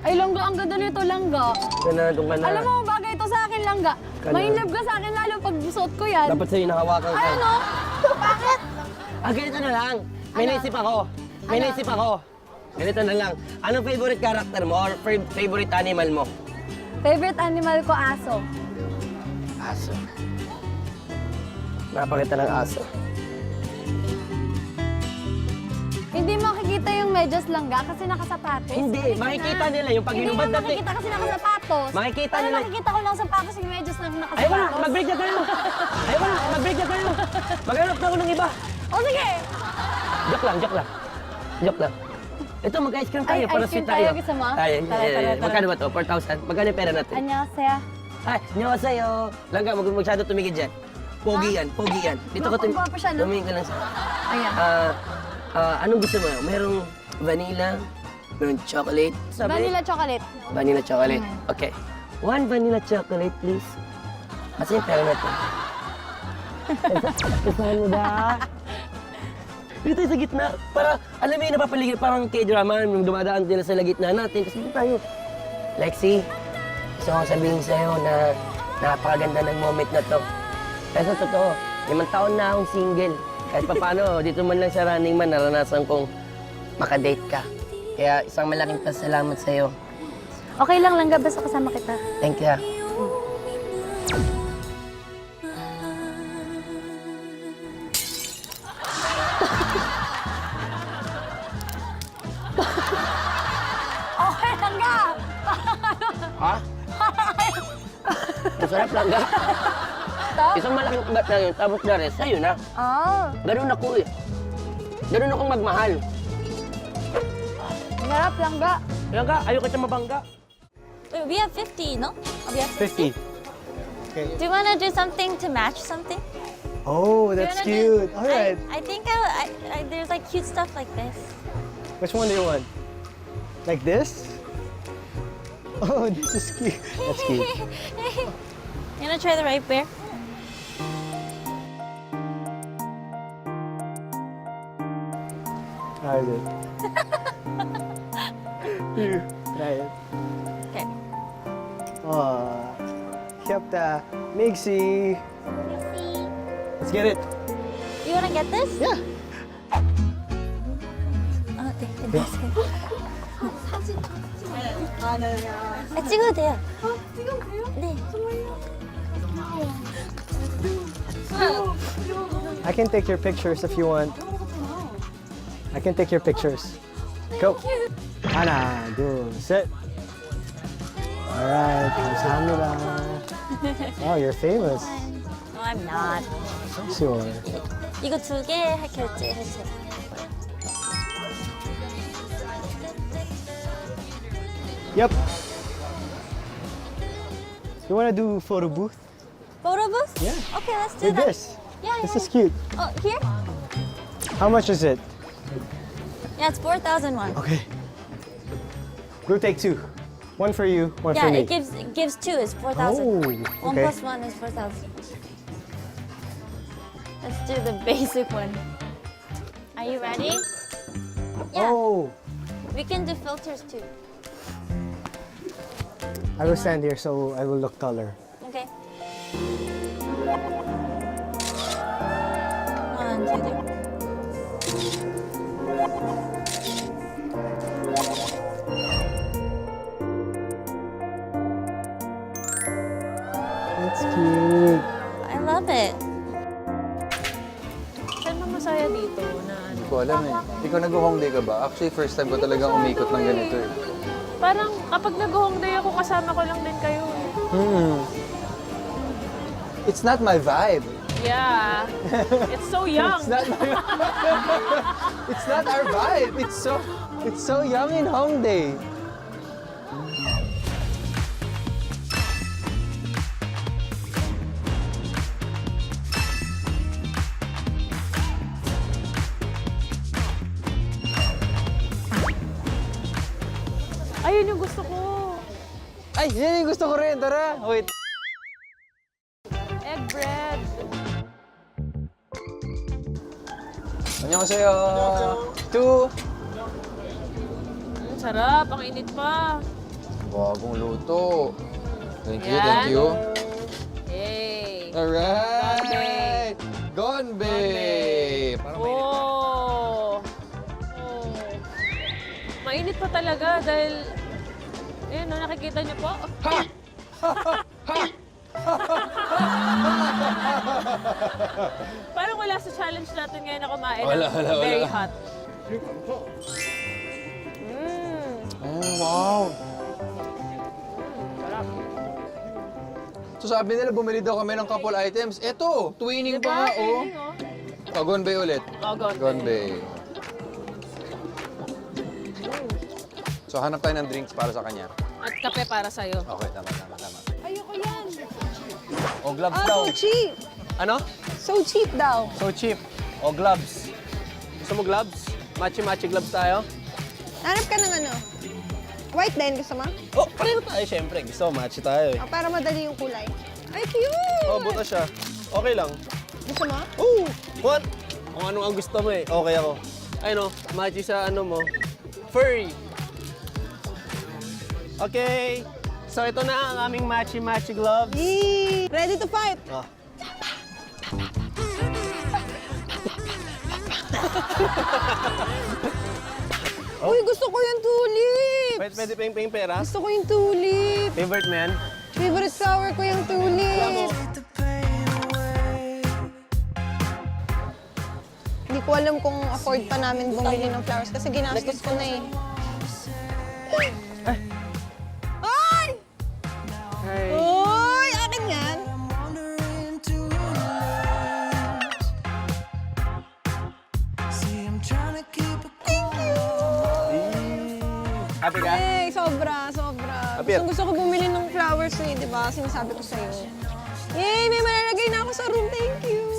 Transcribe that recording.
Ay, langga, ang ganda nito, langga. Doon ka na. Alam mo, bagay ito sa akin, langga. May love ka sa akin lalo pag suot ko yan. Dapat sa'yo nahawakan ka. Ay, ano? Bakit? Ganito na lang. May naisip ako. May naisip ako. Ganito na lang. Anong favorite character mo or favorite animal mo? Favorite animal ko, aso. Aso. Napakita ng aso. Hindi makikita yung medyas langga kasi nakasapatos. Hindi, makikita nila yung pag Hindi hinubad mo natin. makikita kasi nakasapatos. Makikita Pero nila. nakikita ko lang sapatos yung medyas ng nakasapatos. Ayaw na, mag-break na tayo. Ayaw na, mag-break na tayo. Maghanap na ako ng iba. O sige! Joke lang, joke lang. Joke lang. Ito, mag-ice cream tayo Ay, para ice cream sweet tayo. tayo, gusto mo? Ay, Tara. magkano ba ito? 4,000? Magkano yung pera natin? Annyeonghaseyo. Ay, nyawa sa'yo. Langga, masyado tumigil dyan. Pogi yan, pogi yan. Dito ko Gwapo siya, no? tumingin ka lang sa... Ayan. Anong gusto mo? Merong vanilla, merong chocolate. Sabi? Vanilla chocolate. Vanilla chocolate. Okay. One vanilla chocolate, please. Kasi yung pera natin. Kasahan mo ba? Dito tayo sa gitna. Para, alam mo yung napapaligid, parang K-drama, yung dumadaan nila sa gitna natin. Kasi dito tayo. Lexi, gusto ko sabihin sa'yo na napakaganda ng moment na to. Kasi totoo, 5 taon na akong single. Kahit paano, dito man lang sa Running Man, naranasan kong makadate ka. Kaya isang malaking pasalamat sa'yo. Okay lang, langga, basta kasama kita. Thank you. Okay, langga! Ha? Masarap lang ga. Isang malaking bat lang yun, tapos the rest, sa'yo na. Oh, Ganun ako eh. Ganun akong magmahal. harap langga. Langga, ayaw kita mabangga. Wait, we have 50, no? We have 50. Okay. Do you want to do something to match something? Oh, Do you that's wanna do- cute. All right. I think there's like cute stuff like this. Which one do you want? Like this? Oh, this is cute. That's cute. You wanna try the right bear? How is it? Here, try it. Okay. Oh, kyopta. Mixie. Let's get it. You wanna get this? Yeah. 아, 네, 안녕하세요. 찍어도 돼요. 찍어도 돼요? 네. I can take your pictures if you want. I can take your pictures. Go. 하나, 둘, 셋. All right. 감사합니다. Oh, you're famous. No, I'm not. Sure. 이거 2개 결제해주세요. Yep. You want to do photo booth? Photo booth? Yeah. Okay, let's do With that. this. Yeah, This yeah. is cute. Oh, here? How much is it? Yeah, it's 4,001. Okay. We'll take 2. One for you, one Yeah, for me. it gives 2 is 4,000. Oh, 1 okay. plus 1 is 4,000. Let's do the basic one. Are you ready? Yeah, Oh, we can do filters too. I will stand here so I will look taller. Okay. 1, 2, 3. That's cute. I love it. Saan mo masaya dito na ano? Hindi ko alam eh. Ikaw nag-hongday ka ba? Actually, first time ko talagang umikot ng ganito eh. Parang kapag nag-hongday ako, kasama ko lang din kayo. It's not my vibe. Yeah. It's so young. It's not my It's not our vibe. It's so young in Hongdae. Ayun yung gusto ko. Ay, yan yung gusto ko rin. Tara. Wait. Egg bread. Annyeonghaseyo. 2. Sarap, ang init pa. Bagong luto. Thank you, Yan. thank you. Yay! Alright! Gonbe! Parang may... Oh! Oh. Mainit pa talaga dahil... Ayun, no, nakikita niyo po. Parang wala sa challenge natin ngayon na kumain. Wala. Very hot. Oh, wow! So sabi nila, bumili daw kami ng couple items. Eto, twinning pa nga, oh. Oh, Gonbe ulit. Oh, Gonbe. Gonbe. So hanap tayo ng drinks para sa kanya. At kape para sa'yo. Okay, tama. Ayoko yan. O gloves Ah, daw. so cheap. Ano? So cheap daw. So cheap. O gloves. Gusto mo gloves? Matchy-matchy gloves tayo? Hanap ka ng ano? White din, gusto mo? Oh, pareho tayo syempre. Gusto mo, matchy tayo eh. Ah, para madali yung kulay. Ay, cute! Oh, buta siya. Okay lang. Gusto mo? Oh, what? Kung ano ang gusto mo eh. Okay ako. Ay no, matchy sa ano mo. Furry. Okay. So ito na ang aming matchy-matchy gloves. Yee! Ready to fight! Oh. Uy, gusto ko yung tulip! Pwede ping pera? Gusto ko yung tulip! Favorite man? Favorite flower ko yung tulip! Alam mo, Hindi ko alam kung afford pa namin bumili ng flowers kasi ginastos ko na eh. Ay! Hi. Uy! Akin yan! Happy ka? Hey, sobra. Apir. Gusto ko bumili ng flowers eh, di ba? Sinasabi ko sa'yo. Yay! May malalagay na ako sa room. Thank you!